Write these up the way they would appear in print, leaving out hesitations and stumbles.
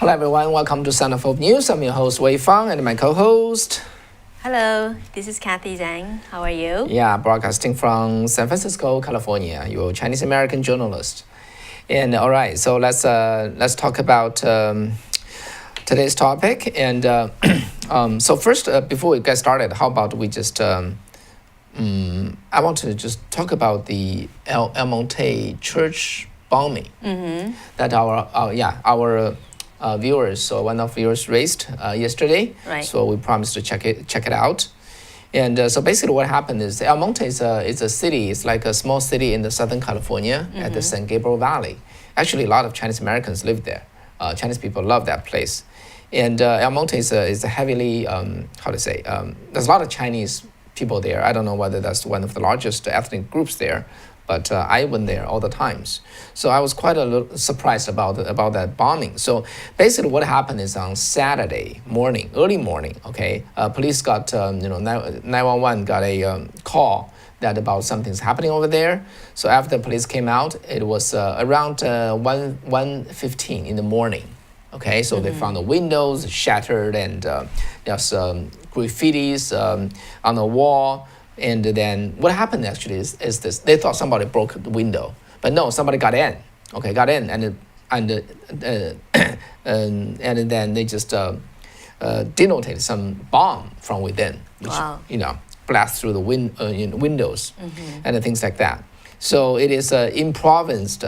Hello, everyone. Welcome to Son of Hope News. I'm your host, Wei Fang, and my co-host. Hello, this is Kathy Zhang. How are you? Yeah, broadcasting from San Francisco, California. You're a Chinese-American journalist. And all right, so let's talk about today's topic. And so first, before we get started, how about we just I want to just talk about the El Monte church bombing that our viewers, so one of viewers raised yesterday. Right. So we promised to check it out. And so basically what happened is El Monte is a city. It's like a small city in the Southern California at the San Gabriel Valley. Actually, a lot of Chinese Americans live there. Chinese people love that place. And El Monte is a heavily, there's a lot of Chinese people there. I don't know whether that's one of the largest ethnic groups there, but I went there all the times. So I was quite a little surprised about that bombing. So basically what happened is on Saturday morning, early morning, police got, 911 got a call that about something's happening over there. So after the police came out, it was around 1:15 in the morning. Okay, so they found the windows shattered and there's graffitis on the wall. And then what happened actually is this: they thought somebody broke the window, but no, somebody got in. Okay, got in, and then they just detonated some bomb from within, which blast through the windows and things like that. So it is an improvised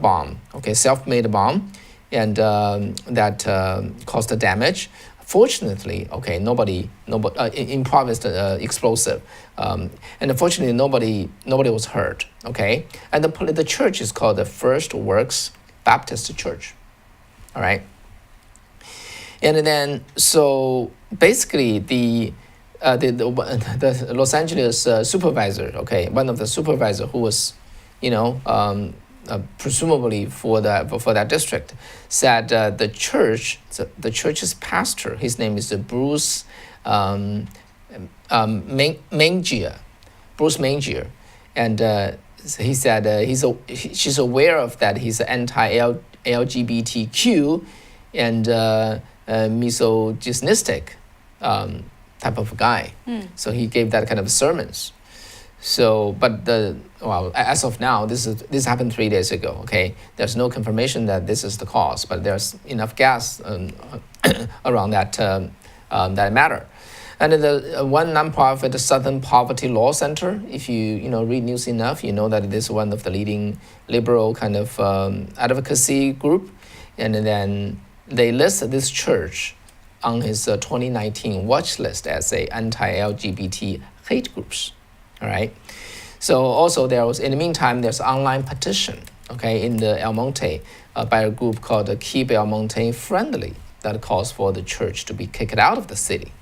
bomb. Okay, self-made bomb. And that caused the damage. Fortunately, nobody improvised explosive, and unfortunately, nobody was hurt. Okay, and the church is called the First Works Baptist Church. All right, and then so basically the Los Angeles supervisor, one of the supervisor who was, presumably for that district, said the church's pastor, his name is Bruce Mangier, and he said she's aware of that. He's anti-LGBTQ and misogynistic type of guy. So he gave that kind of sermons. So, but as of now, this happened 3 days ago. Okay, there's no confirmation that this is the cause, but there's enough gas around that matter. And the one nonprofit, the Southern Poverty Law Center, if you read news enough, you know that it is one of the leading liberal kind of advocacy group, and then they listed this church on his 2019 watch list as a anti-LGBT hate groups. All right. So also in the meantime, there's an online petition, in the El Monte by a group called Keep El Monte Friendly that calls for the church to be kicked out of the city.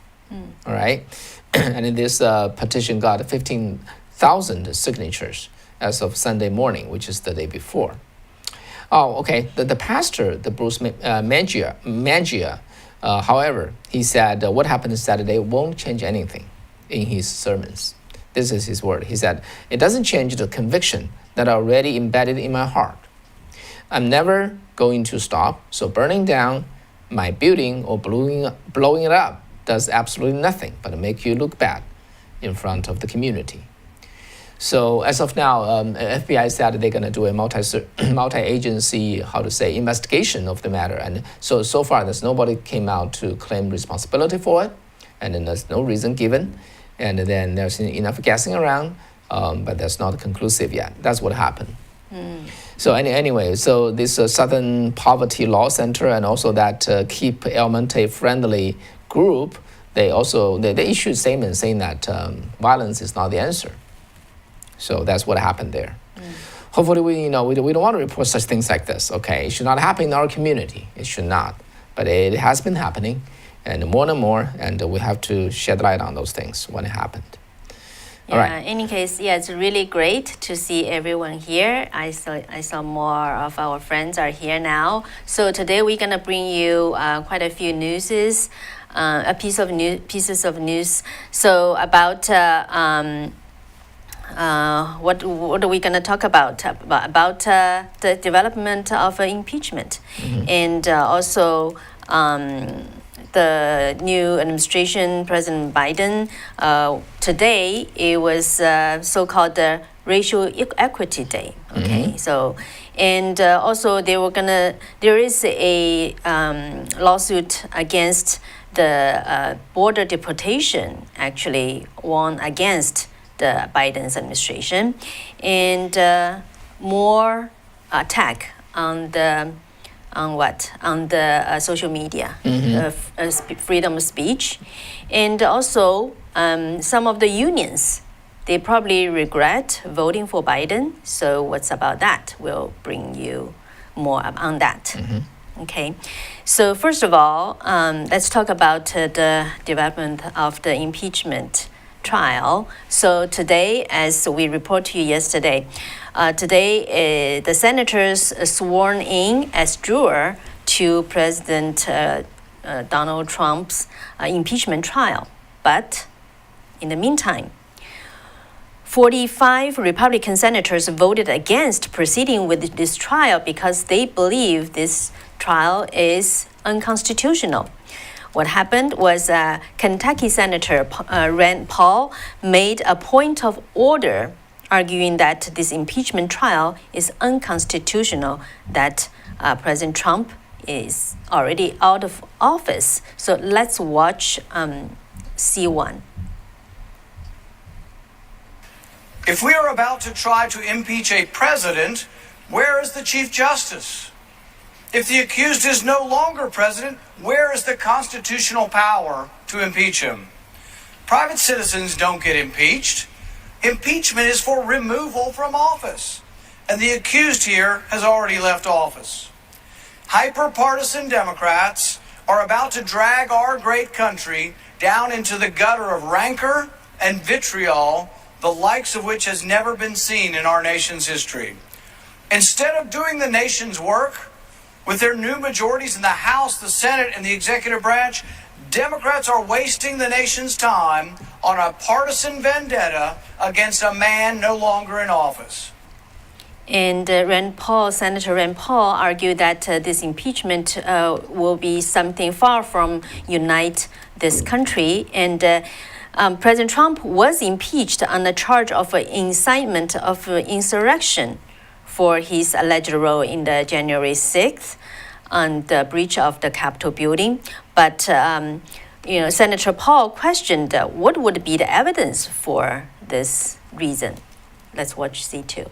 All right. And in this petition got 15,000 signatures as of Sunday morning, which is the day before. Oh, okay. The pastor, the Bruce Mangia, however, he said what happened Saturday won't change anything in his sermons. This is his word. He said, "It doesn't change the conviction that are already embedded in my heart. I'm never going to stop, so burning down my building or blowing it up does absolutely nothing but make you look bad in front of the community." So as of now, FBI said they're going to do a multi-agency, investigation of the matter. And so far, there's nobody came out to claim responsibility for it, and then there's no reason given. And then there's enough guessing around, but that's not conclusive yet. That's what happened. So anyway, so this Southern Poverty Law Center and also that Keep El Monte Friendly group, they issued statements saying that violence is not the answer. So that's what happened there. Hopefully, we don't want to report such things like this. Okay, it should not happen in our community. It should not, but it has been happening. And more, and we have to shed light on those things when it happened. All right. In any case, it's really great to see everyone here. I saw more of our friends are here now. So today we're gonna bring you quite a few pieces of news. So about what are we going to talk about? About the development of impeachment, and also the new administration, President Biden. Today it was so-called the Racial Equity Day. Okay, so and also there is a lawsuit against the border deportation, actually won against the Biden's administration, and more attack on the social media, freedom of speech, and also some of the unions. They probably regret voting for Biden. So what's about that? We'll bring you more on that. Okay, so first of all, let's talk about the development of the impeachment trial. So today, as we reported to you yesterday, the senators sworn in as juror to President Donald Trump's impeachment trial. But in the meantime, 45 Republican senators voted against proceeding with this trial because they believe this trial is unconstitutional. What happened was Kentucky Senator Rand Paul made a point of order arguing that this impeachment trial is unconstitutional, that President Trump is already out of office. So let's watch C1. If we are about to try to impeach a president, where is the Chief Justice? If the accused is no longer president, where is the constitutional power to impeach him? Private citizens don't get impeached. Impeachment is for removal from office. And the accused here has already left office. Hyper-partisan Democrats are about to drag our great country down into the gutter of rancor and vitriol, the likes of which has never been seen in our nation's history. Instead of doing the nation's work with their new majorities in the House, the Senate, and the executive branch, Democrats are wasting the nation's time on a partisan vendetta against a man no longer in office. And Senator Rand Paul argued that this impeachment will be something far from unite this country. And President Trump was impeached on the charge of incitement of insurrection for his alleged role in the January 6th on the breach of the Capitol building. But Senator Paul questioned what would be the evidence for this reason. Let's watch C2.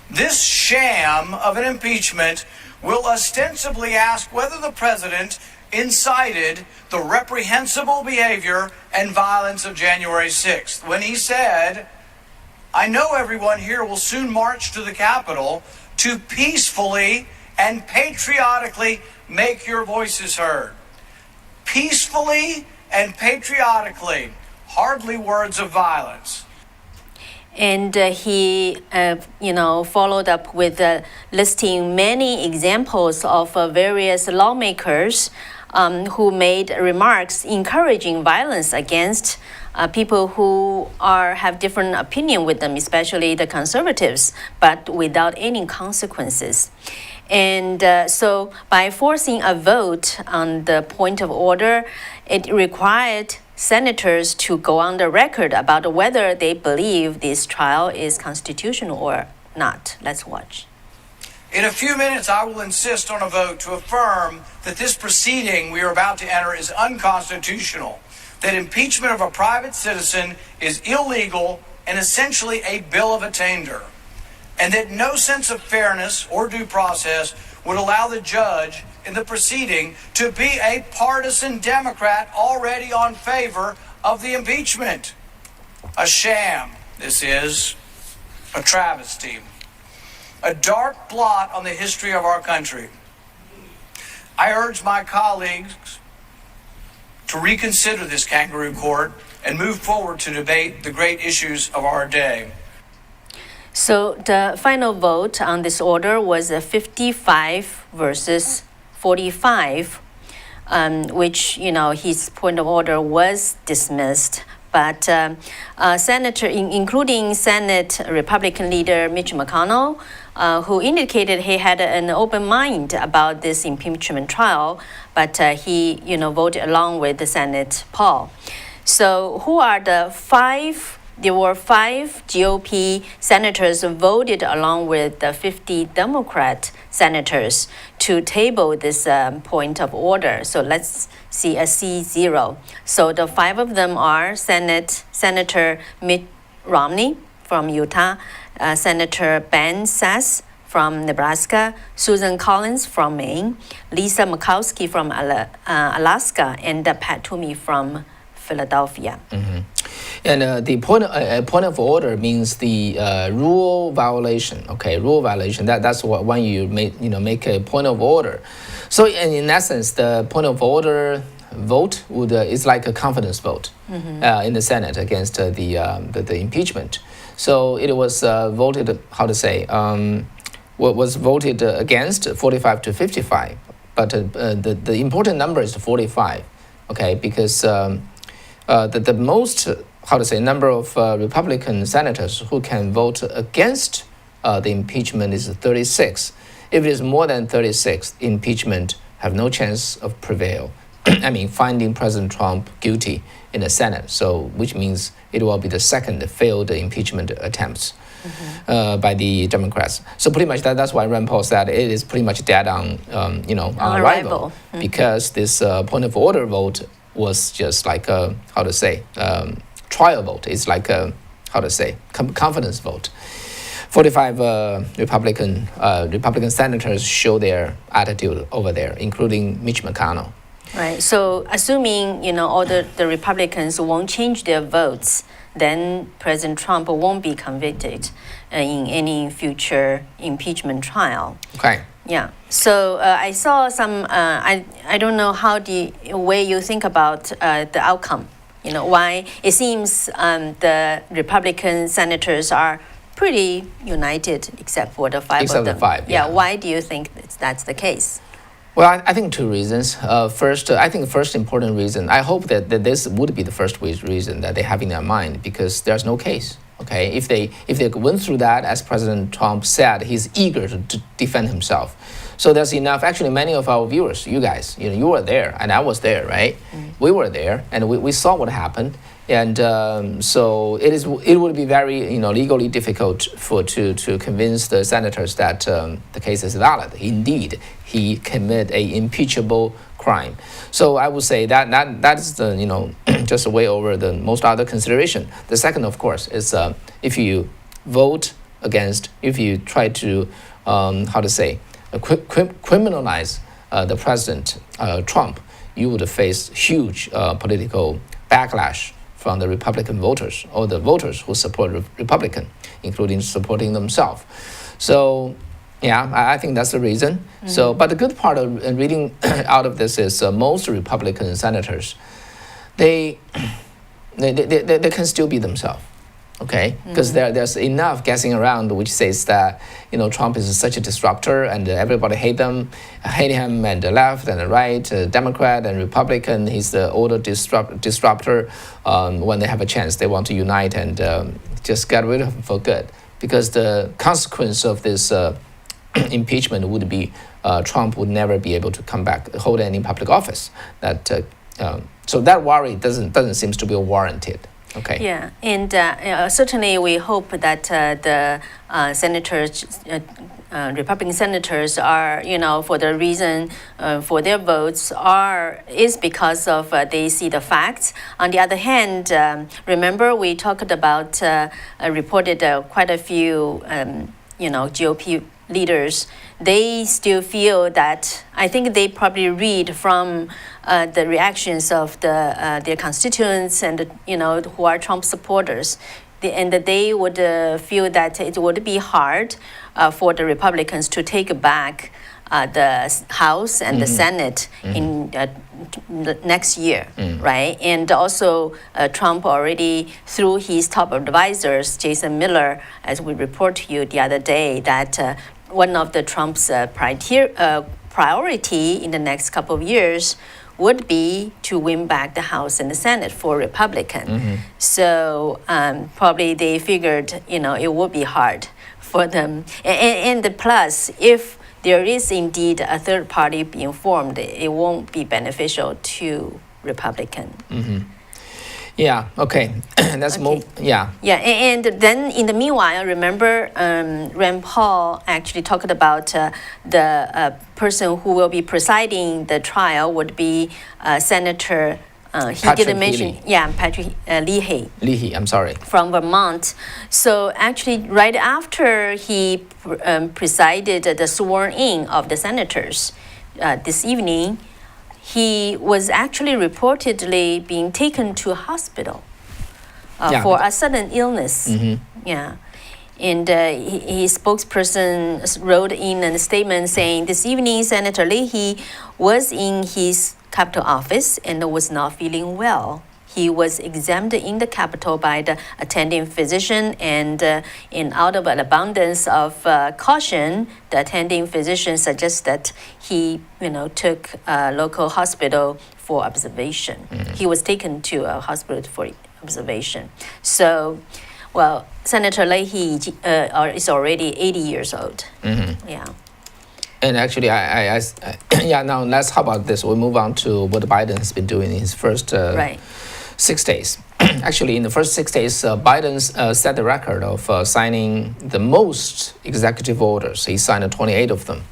This sham of an impeachment will ostensibly ask whether the president incited the reprehensible behavior and violence of January 6th when he said, "I know everyone here will soon march to the Capitol to peacefully and patriotically make your voices heard." Peacefully and patriotically, hardly words of violence. And he, followed up with listing many examples of various lawmakers who made remarks encouraging violence against people who have different opinion with them, especially the conservatives, but without any consequences. And so by forcing a vote on the point of order, it required senators to go on the record about whether they believe this trial is constitutional or not. Let's watch. In a few minutes, I will insist on a vote to affirm that this proceeding we are about to enter is unconstitutional, that impeachment of a private citizen is illegal and essentially a bill of attainder, and that no sense of fairness or due process would allow the judge in the proceeding to be a partisan Democrat already on favor of the impeachment. A sham, this is, a travesty, a dark blot on the history of our country. I urge my colleagues to reconsider this kangaroo court and move forward to debate the great issues of our day. So the final vote on this order was 55 versus 45, which, his point of order was dismissed But including Senate Republican leader Mitch McConnell, who indicated he had an open mind about this impeachment trial, but he, voted along with the Senate Paul. So who are the five? There were 5 GOP senators voted along with the 50 Democrat senators to table this point of order. So let's see a C0. So the 5 of them are Senator Mitt Romney from Utah, Senator Ben Sasse from Nebraska, Susan Collins from Maine, Lisa Murkowski from Alaska, and Pat Toomey from Philadelphia. Mm-hmm. And the point of order means the rule violation. Okay, rule violation. That's what when you make a point of order. So in essence, the point of order vote is like a confidence vote in the Senate against the impeachment. So it was voted. Was voted against 45 to 55, but the important number is 45. Okay, because the most number of Republican senators who can vote against the impeachment is 36. If it is more than 36, impeachment have no chance of prevail. I mean, finding President Trump guilty in the Senate. So, which means it will be the second failed impeachment attempts by the Democrats. So pretty much that's why Rand Paul said it is pretty much dead on arrival, because this point of order vote was just like a trial vote. It's like a confidence vote. 45 Republican senators show their attitude over there, including Mitch McConnell. Right. So assuming all the Republicans won't change their votes, then President Trump won't be convicted in any future impeachment trial. Okay. Yeah. So I saw some. I don't know how the way you think about the outcome. Why it seems the Republican senators are pretty united, except for the 5 except of them. The 5. Yeah. Why do you think that's the case? Well, I think 2 reasons. First, I think the first important reason, I hope that this would be the first reason that they have in their mind, because there's no case. Okay, if they went through that, as President Trump said, he's eager to defend himself. So there's enough. Actually, many of our viewers, you guys, you were there, and I was there, right? We were there, and we saw what happened. And so it would be very legally difficult to convince the senators that the case is valid. Indeed, he committed a impeachable crime. So I would say that is the just way over the most other consideration. The second, of course, is if you vote against, if you try to criminalize the President Trump, you would face huge political backlash from the Republican voters, or the voters who support Republican, including supporting themselves. So, yeah, I think that's the reason. So, but the good part of reading out of this is most Republican senators, they can still be themselves. Okay, because there's enough guessing around which says that Trump is such a disruptor and everybody hate him, and the left and the right, Democrat and Republican. He's the older disruptor. When they have a chance, they want to unite and just get rid of him for good. Because the consequence of this impeachment would be Trump would never be able to come back, hold any public office. So that worry doesn't seem to be warranted. Okay. Yeah, and certainly we hope that the senators, Republican senators, are for the reason for their votes is because of they see the facts. On the other hand, remember we talked about reported quite a few GOP leaders. They still feel that, I think they probably read from the reactions of their constituents and who are Trump supporters, and that they would feel that it would be hard for the Republicans to take back the House and the Senate in next year, right? And also Trump already, through his top advisors, Jason Miller, as we report to you the other day, that one of the Trump's priority in the next couple of years would be to win back the House and the Senate for Republican. So probably they figured, it would be hard for them. And the plus, if there is indeed a third party being formed, it won't be beneficial to Republican. Yeah. Okay. Let's move. Yeah. Yeah, and then in the meanwhile, remember, Rand Paul actually talked about the person who will be presiding the trial would be Senator. He Patrick didn't mention. Leahy. Yeah, Patrick Leahy. Leahy. I'm sorry. From Vermont. So actually, right after he presided the sworn in of the senators this evening, he was actually reportedly being taken to a hospital for a sudden illness. Yeah. And his spokesperson wrote in a statement saying, this evening, Senator Leahy was in his Capitol office and was not feeling well. He was examined in the Capitol by the attending physician, and out of an abundance of caution, the attending physician suggests that he, took a local hospital for observation. He was taken to a hospital for observation. So, well, Senator Leahy is already 80 years old. Yeah. And actually, now how about this? We move on to what Biden has been doing in his first 6 days. Actually, in the first 6 days, Biden set the record of signing the most executive orders. He signed 28 of them.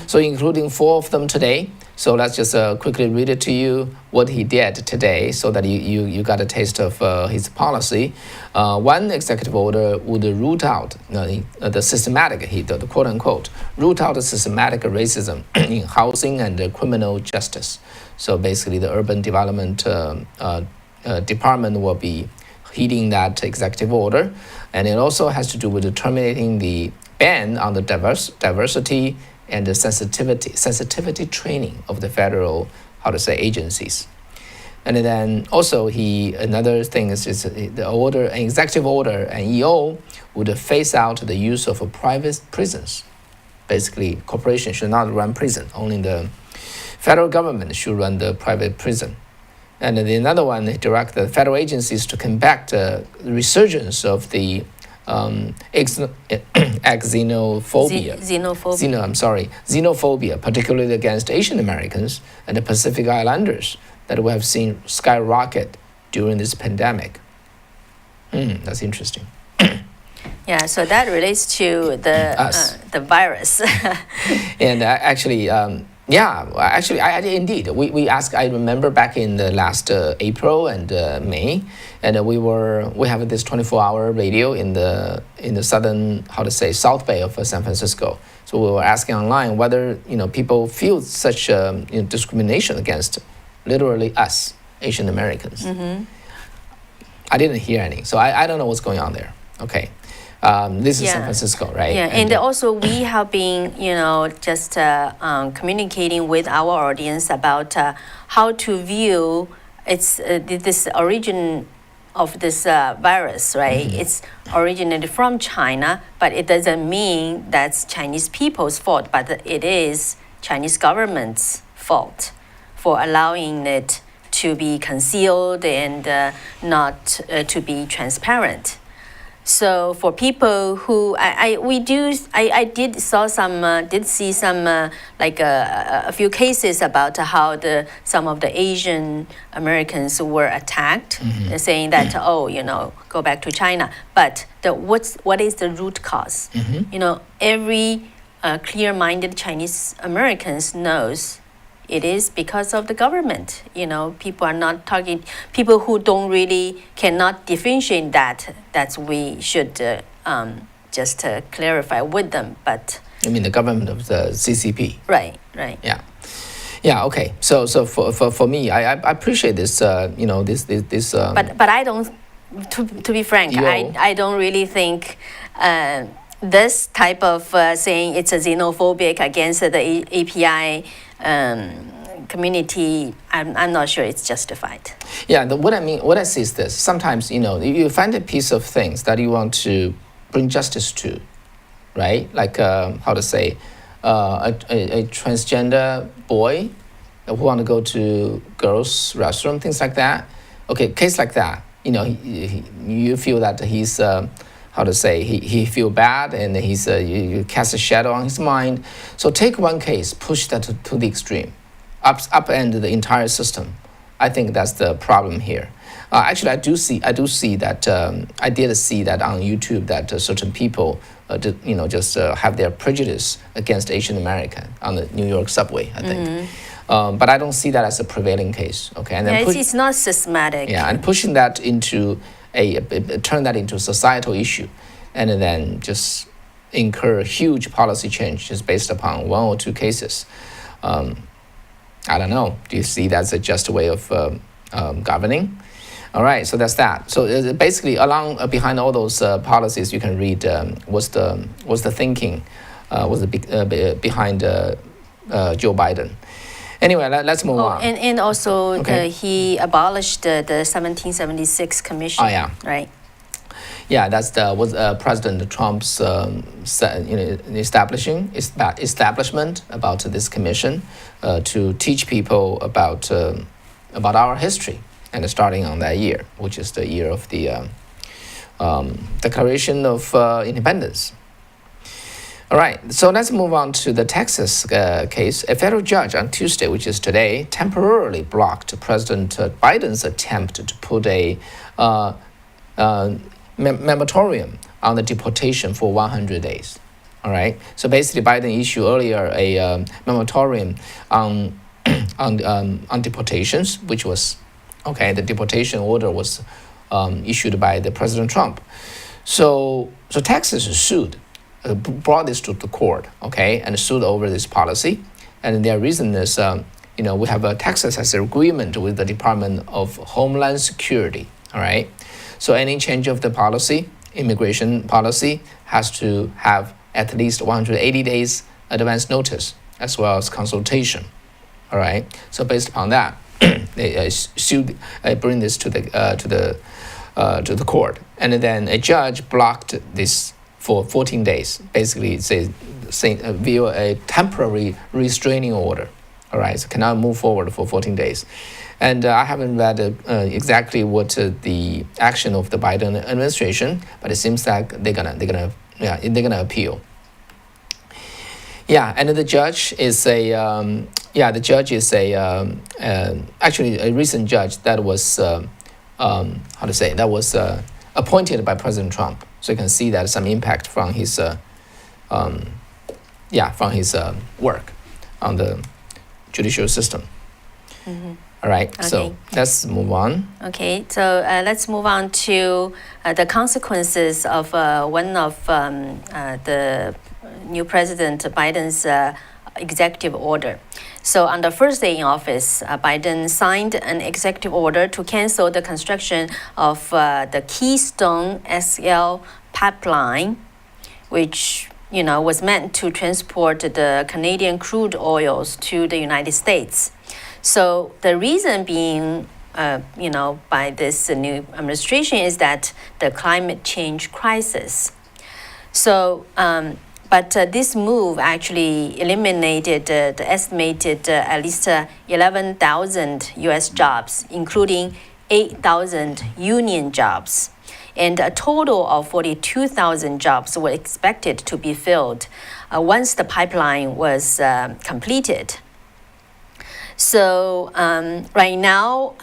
So including 4 of them today. So let's just quickly read it to you what he did today so that you got a taste of his policy. One executive order would root out the systematic, the quote unquote, root out the systematic racism in housing and criminal justice. So basically the urban development department will be heeding that executive order. And it also has to do with terminating the ban on the diversity and the sensitivity training of the federal, agencies. And then also another thing is the order, an executive order, an EO would phase out the use of private prisons. Basically, corporations should not run prison. Only the federal government should run the private prison. And then another one, they direct the federal agencies to combat the resurgence of the xenophobia, particularly against Asian Americans and the Pacific Islanders that we have seen skyrocket during this pandemic. That's interesting. Yeah, so that relates to the virus. And actually, indeed, we asked. I remember back in the last April and May, and we have this 24-hour radio in the southern, South Bay of San Francisco. So we were asking online whether people feel such discrimination against literally us Asian Americans. I didn't hear any, so I don't know what's going on there. Okay. This is San Francisco, right? Yeah, and also we have been, just communicating with our audience about how to view this origin of this virus, right? It's originated from China, but it doesn't mean that's Chinese people's fault, but it is Chinese government's fault for allowing it to be concealed and not to be transparent. So for people who did see some a few cases about how some of the Asian Americans were attacked, saying that go back to China. But what is the root cause? Every clear-minded Chinese Americans knows it is because of the government. People are not talking. People who cannot differentiate that. That's we should just clarify with them. But you mean the government of the CCP? Right. Yeah. Okay. So for me, I appreciate this. This. But I don't. To be frank, I don't really think. This type of saying it's a xenophobic against the API community, I'm not sure it's justified. Yeah, what I see is this. Sometimes, you find a piece of things that you want to bring justice to, right? Like, a transgender boy who want to go to girls' restroom, things like that. Okay, case like that, you feel that he's how to say he feel bad, and you cast a shadow on his mind. So take one case, push that to the extreme, upend the entire system. I think that's the problem here. Actually, I do see that. I did see that on YouTube that certain people, just have their prejudice against Asian American on the New York subway. I think, but I don't see that as a prevailing case. Okay, and then it's not systematic. Yeah, and pushing that into turn that into a societal issue, and then just incur huge policy change just based upon one or two cases. I don't know. Do you see that's a just way of governing? All right, so that's that. So basically, behind all those policies, you can read what's the thinking, behind Joe Biden. Anyway, let's move on. And also he abolished the 1776 commission. Oh yeah, right. Yeah, that's was President Trump's establishment about this commission to teach people about our history, and starting on that year, which is the year of the Declaration of Independence. All right, so let's move on to the Texas case. A federal judge on Tuesday, which is today, temporarily blocked President Biden's attempt to put a moratorium on the deportation for 100 days. All right, so basically Biden issued earlier a moratorium on deportations, which was the deportation order was issued by the President Trump. So Texas sued, brought this to the court, and sued over this policy. And their reason is, we have Texas has an agreement with the Department of Homeland Security. All right, so any change of the policy, immigration policy, has to have at least 180 days advance notice as well as consultation. All right, so based upon that, they bring this to the court, and then a judge blocked this for 14 days. Basically, via a temporary restraining order. All right, so cannot move forward for 14 days. And I haven't read exactly what the action of the Biden administration, but it seems like they're gonna appeal. Yeah, and the judge is actually a recent judge that was appointed by President Trump. So you can see that some impact from his work on the judicial system. Mm-hmm. All right, so let's move on. Okay, so let's move on to the consequences of one of the new President Biden's executive order. So on the first day in office, Biden signed an executive order to cancel the construction of the Keystone XL pipeline, which was meant to transport the Canadian crude oils to the United States. So the reason being, by this new administration is that the climate change crisis. So, but this move actually eliminated the estimated at least 11,000 U.S. jobs, including 8,000 union jobs. And a total of 42,000 jobs were expected to be filled once the pipeline was completed. So right now,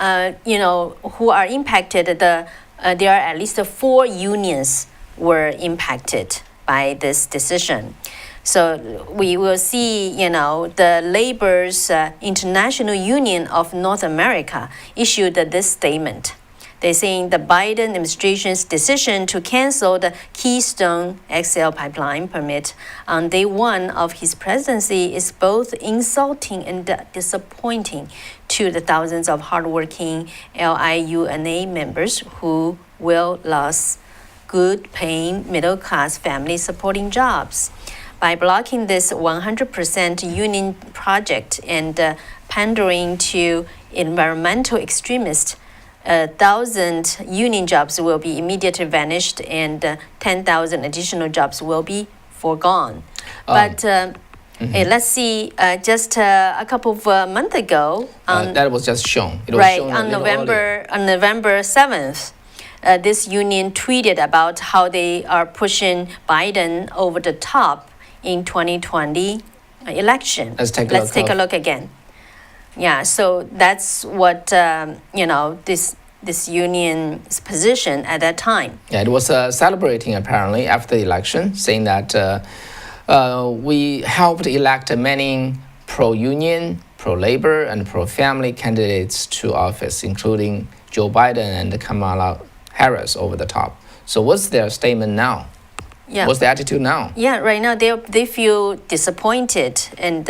who are impacted, there are at least 4 unions were impacted by this decision. So we will see, the Labor's International Union of North America issued this statement. They're saying the Biden administration's decision to cancel the Keystone XL pipeline permit on day one of his presidency is both insulting and disappointing to the thousands of hardworking LIUNA members who will lose good-paying middle-class family-supporting jobs. By blocking this 100% union project and pandering to environmental extremists, 1,000 union jobs will be immediately vanished and 10,000 additional jobs will be foregone. But Let's see, just a couple of months ago, that was just shown. It was right, shown on November 7th, this union tweeted about how they are pushing Biden over the top in 2020 election. Let's take a look again. Yeah, so that's what this union's position at that time. Yeah, it was celebrating apparently after the election, saying that we helped elect many pro-union, pro-labor, and pro-family candidates to office, including Joe Biden and Kamala Harris over the top. So what's their statement now? Yeah. What's the attitude now? Yeah, right now they feel disappointed and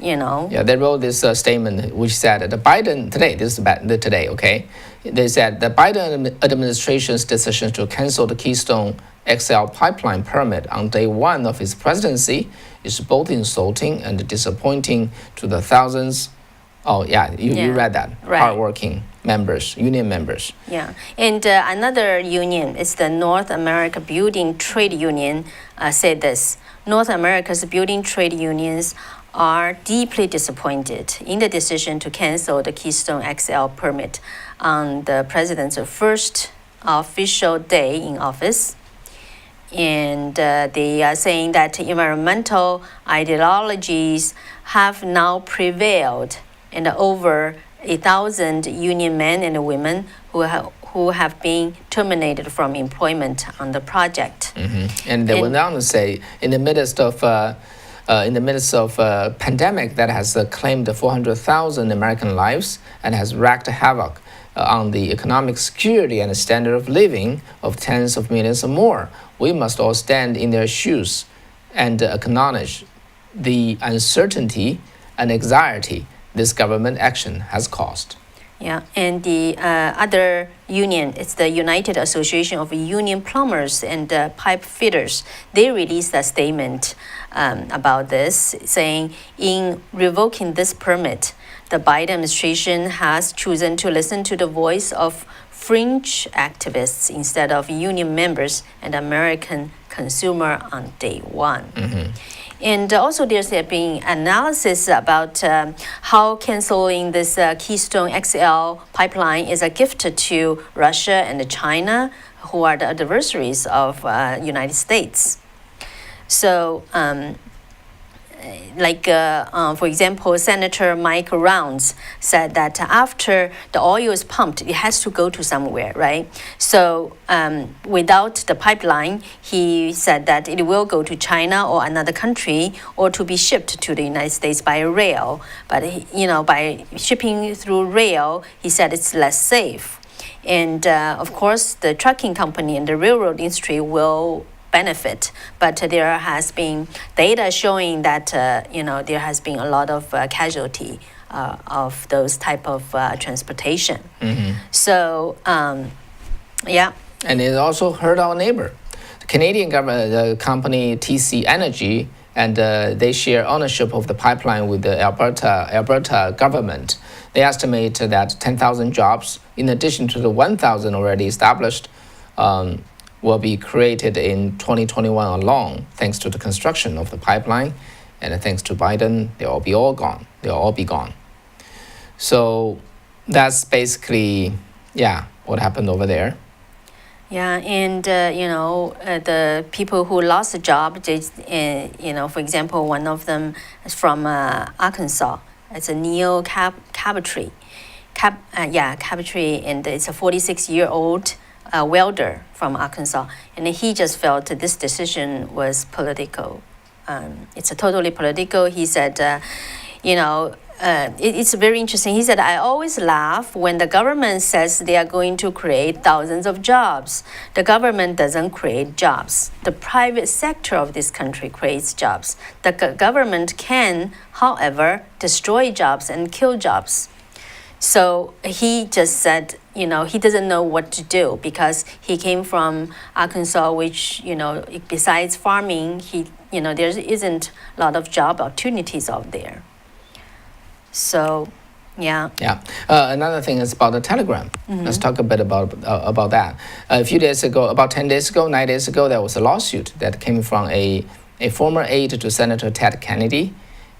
Yeah, they wrote this statement which said the Biden today. This is today, okay? They said the Biden administration's decision to cancel the Keystone XL pipeline permit on day one of his presidency is both insulting and disappointing to the thousands. Oh yeah, you read that. Right. Hardworking members, union members. Yeah, and another union is the North America Building Trade Union said this. North America's building trade unions are deeply disappointed in the decision to cancel the Keystone XL permit on the president's first official day in office. And they are saying that environmental ideologies have now prevailed, and over 1,000 union men and women who have been terminated from employment on the project. Mm-hmm. And they went on to say, in the midst of a pandemic that has claimed 400,000 American lives and has wreaked havoc on the economic security and standard of living of tens of millions or more, we must all stand in their shoes and acknowledge the uncertainty and anxiety this government action has caused. Yeah, and the other union, it's the United Association of Union Plumbers and Pipe Fitters. They released a statement about this, saying in revoking this permit, the Biden administration has chosen to listen to the voice of fringe activists instead of union members and American consumer on day one. Mm-hmm. And also there's been analysis about how canceling this Keystone XL pipeline is a gift to Russia and China, who are the adversaries of United States. So for example, Senator Mike Rounds said that after the oil is pumped, it has to go to somewhere, right? So without the pipeline, he said that it will go to China or another country or to be shipped to the United States by rail. But, by shipping through rail, he said it's less safe. And of course, the trucking company and the railroad industry will benefit, but there has been data showing that there has been a lot of casualty of those type of transportation. Mm-hmm. So yeah. And it also hurt our neighbor, the Canadian government, the company TC Energy, and they share ownership of the pipeline with the Alberta government. They estimate that 10,000 jobs, in addition to the 1,000 already established, will be created in 2021 alone, thanks to the construction of the pipeline, and thanks to Biden, they'll all be gone. So that's basically, what happened over there. Yeah, and the people who lost a job, for example, one of them is from Arkansas. It's a Neil Cabotry, and it's a 46-year-old welder from Arkansas, and he just felt that this decision was political. It's a totally political. He said, it's very interesting. He said, I always laugh when the government says they are going to create thousands of jobs. The government doesn't create jobs. The private sector of this country creates jobs. The government can, however, destroy jobs and kill jobs. So he just said, he doesn't know what to do because he came from Arkansas, which, besides farming, there isn't a lot of job opportunities out there. So, yeah. Yeah. Another thing is about the Telegram. Mm-hmm. Let's talk a bit about that. A few days ago, about 10 days ago, 9 days ago, there was a lawsuit that came from a a former aide to Senator Ted Kennedy,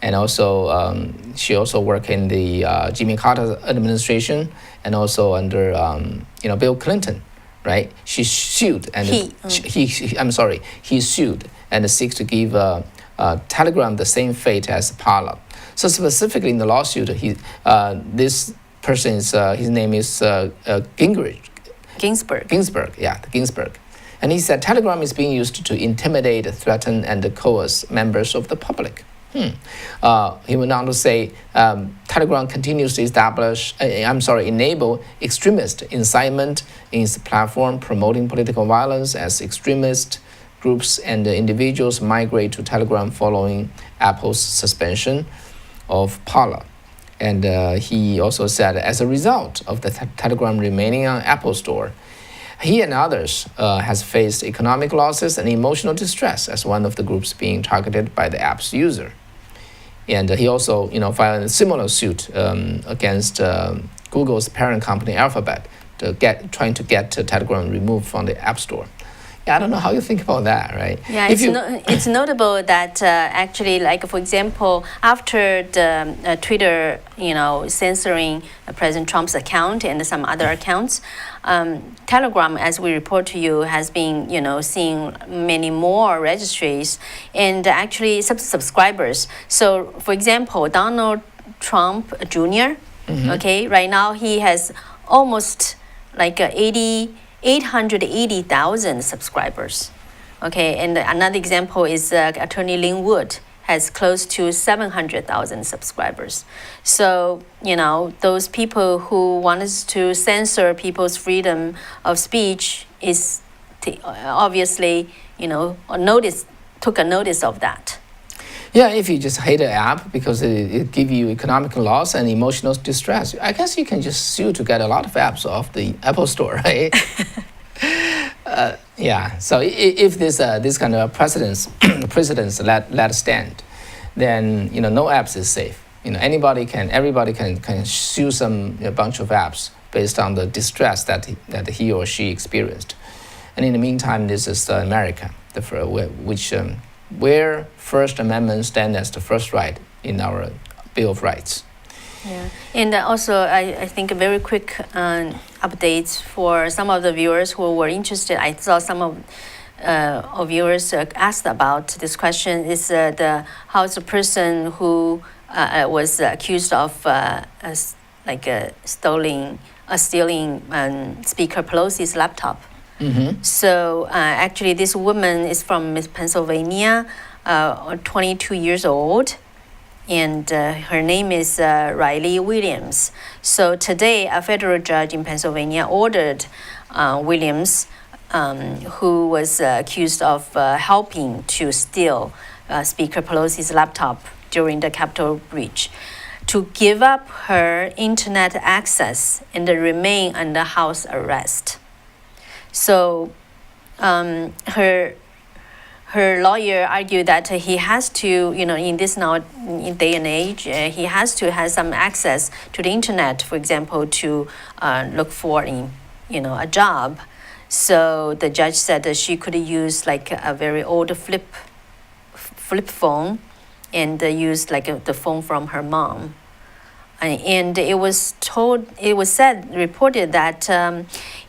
and also she also worked in the Jimmy Carter administration and also under Bill Clinton, right? She sued and he sued and seeks to give Telegram the same fate as Parler. So specifically in the lawsuit, this person is his name is Ginsburg. Ginsburg. And he said Telegram is being used to intimidate, threaten, and coerce members of the public. He went on to say Telegram continues to enable extremist incitement in its platform, promoting political violence as extremist groups and individuals migrate to Telegram following Apple's suspension of Parler. And he also said, as a result of the Telegram remaining on Apple Store, he and others has faced economic losses and emotional distress as one of the groups being targeted by the app's user. And he also, filed a similar suit against Google's parent company Alphabet, trying to get Telegram removed from the App Store. Yeah, I don't know how you think about that, right? Yeah, it's notable that actually, like for example, after the Twitter, censoring President Trump's account and some other accounts, Telegram, as we report to you, has been, seeing many more registries and actually subscribers. So, for example, Donald Trump Jr. Okay, right now he has almost like 880,000 subscribers. Okay, and another example is Attorney Lin Wood has close to 700,000 subscribers. So, those people who wanted to censor people's freedom of speech is obviously, took a notice of that. Yeah, if you just hate an app because it gives you economic loss and emotional distress, I guess you can just sue to get a lot of apps off the Apple Store, right? Yeah. So if this kind of precedents let stand, then no apps is safe. Everybody can sue a bunch of apps based on the distress that he or she experienced. And in the meantime, this is America, where First Amendment stands as the first right in our Bill of Rights. Yeah, and also I think a very quick updates for some of the viewers who were interested. I saw some of viewers asked about this question. Is how's the person who was accused of stealing Speaker Pelosi's laptop? Mm-hmm. So actually, this woman is from Pennsylvania, 22 years old, and her name is Riley Williams. So today, a federal judge in Pennsylvania ordered Williams, who was accused of helping to steal Speaker Pelosi's laptop during the Capitol breach, to give up her internet access and remain under house arrest. So her lawyer argued that he has to, in this now in day and age, he has to have some access to the internet, for example, to look for a job. So the judge said that she could use like a very old flip phone and use like the phone from her mom. And it was reported that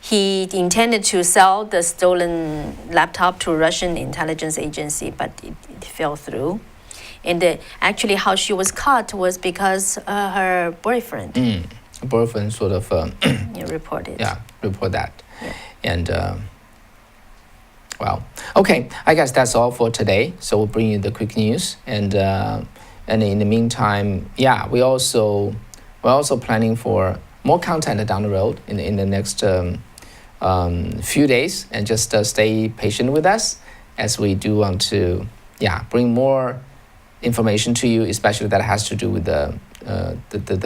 he intended to sell the stolen laptop to Russian intelligence agency, but it fell through. And actually how she was caught was because her boyfriend. Her boyfriend sort of... reported. Yeah, report that. Yeah. And, well, okay, I guess that's all for today. So we'll bring you the quick news. And in the meantime, yeah, we're also planning for more content down the road in the next few days, and just stay patient with us as we do want to bring more information to you, especially that has to do with the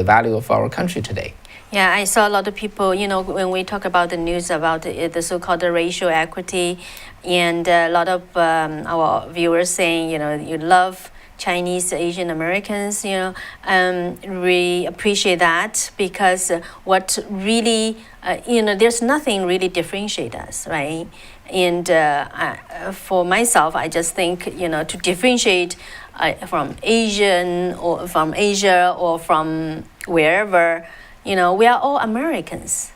value of our country today. Yeah, I saw a lot of people, when we talk about the news about the so-called racial equity, and a lot of our viewers saying, you love Chinese, Asian Americans, really appreciate that because what really, there's nothing really differentiate us, right? And for myself, I just think, to differentiate from Asian or from Asia or from wherever, we are all Americans.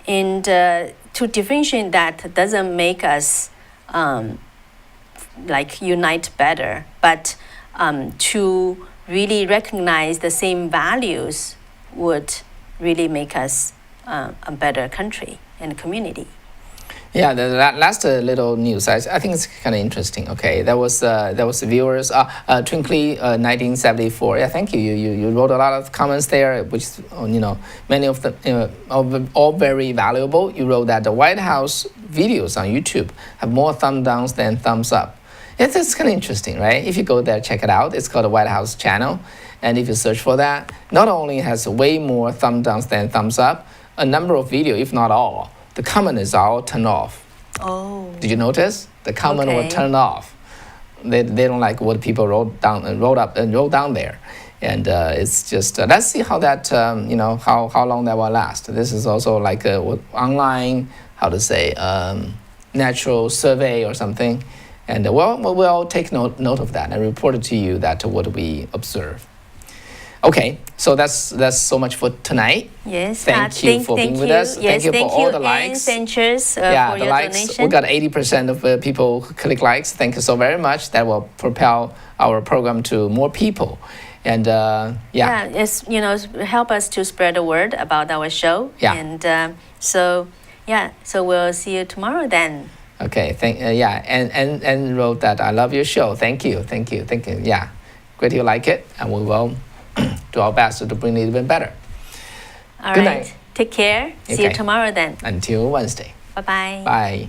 And to differentiate that doesn't make us unite better, but to really recognize the same values would really make us a better country and community. Yeah, the last little news, I think it's kind of interesting. Okay, there was viewers, Twinkly 1974. Yeah, thank you. You wrote a lot of comments there, which many of them all very valuable. You wrote that the White House videos on YouTube have more thumb downs than thumbs up. It's kind of interesting, right? If you go there, check it out. It's called the White House channel, and if you search for that, not only has way more thumb downs than thumbs up, a number of videos, if not all, the comment is all turned off. Oh. Did you notice? The comment was turned off. They don't like what people wrote down there. And it's just, let's see how that, how long that will last. This is also like a online, natural survey or something. And we'll take note of that and report it to you that what we observe. Okay, so that's so much for tonight. Yes, thank you for being with us. Yes, thank you for all the likes. And Centers, for the your likes. donation. We got 80% of people who click likes. Thank you so very much. That will propel our program to more people. And it's help us to spread the word about our show. Yeah. And so we'll see you tomorrow then. Okay, and wrote that I love your show. Thank you. Yeah, great you like it, and we will do our best to bring it even better. All Good right. night. Take care. See you tomorrow then. Until Wednesday. Bye-bye. Bye.